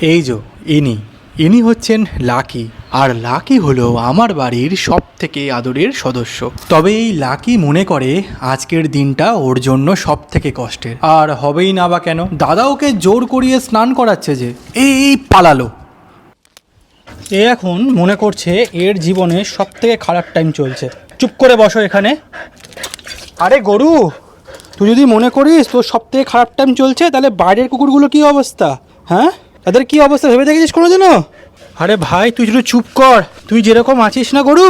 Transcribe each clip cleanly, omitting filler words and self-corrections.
এই যে ইনি ইনি হচ্ছেন লাকি। আর লাকি হলো আমার বাড়ির সব থেকে আদরের সদস্য। তবে এই লাকি মনে করে আজকের দিনটা ওর জন্য সব থেকে কষ্টের। আর হবেই না বা কেন, দাদা ওকে জোর করিয়ে স্নান করাচ্ছে যে। এই পালালো। এ এখন মনে করছে এর জীবনে সব থেকে খারাপ টাইম চলছে। চুপ করে বসো এখানে। আরে গরু, তুই যদি মনে করিস তোর সব থেকে খারাপ টাইম চলছে, তাহলে বাইরের কুকুরগুলো কী অবস্থা? হ্যাঁ, তাদের কী অবস্থা ভেবে দেখেছিস কোনো দিনও? আরে ভাই, তুই একটু চুপ কর। তুই যেরকম আছিস না গরু,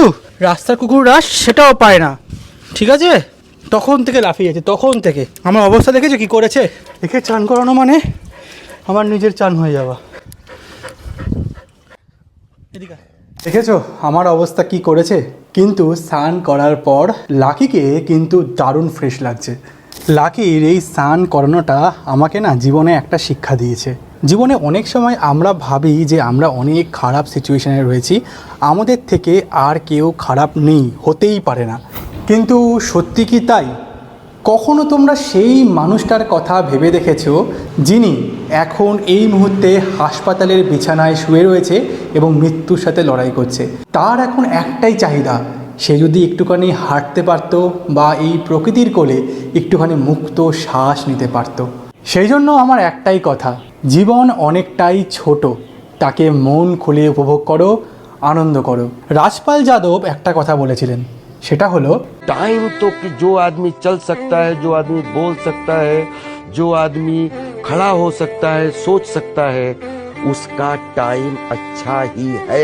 রাস্তার কুকুর রাস সেটাও পায় না, ঠিক আছে? তখন থেকে লাফিয়ে যাচ্ছে, তখন থেকে। আমার অবস্থা দেখেছো কী করেছে? একে চান করানো মানে আমার নিজের চান হয়ে যাওয়া। এদিকে দেখেছো আমার অবস্থা কি করেছে? কিন্তু স্নান করার পর লাকিকে কিন্তু দারুণ ফ্রেশ লাগছে। লাকির এই স্নান করানোটা আমাকে না জীবনে একটা শিক্ষা দিয়েছে। জীবনে অনেক সময় আমরা ভাবি যে আমরা অনেক খারাপ সিচুয়েশানে রয়েছি, আমাদের থেকে আর কেউ খারাপ নেই, হতেই পারে না। কিন্তু সত্যি কি তাই? কখনো তোমরা সেই মানুষটার কথা ভেবে দেখেছো যিনি এখন এই মুহূর্তে হাসপাতালের বিছানায় শুয়ে রয়েছে এবং মৃত্যুর সাথে লড়াই করছে? তার এখন একটাই চাহিদা, সে যদি একটুখানি হাঁটতে পারত বা এই প্রকৃতির কোলে একটুখানি মুক্ত শ্বাস নিতে পারত। সেই জন্য আমার একটাই কথা, জীবন অনেকটাই ছোট, তাকে মন খুলে উপভোগ করো, আনন্দ করো। রাজপাল যাদব একটা কথা বলেছিলেন, সেটা হলো टाइम तो कि जो आदमी चल सकता है, जो आदमी बोल सकता है, जो आदमी खड़ा हो सकता है, सोच सकता है, उसका टाइम अच्छा ही है।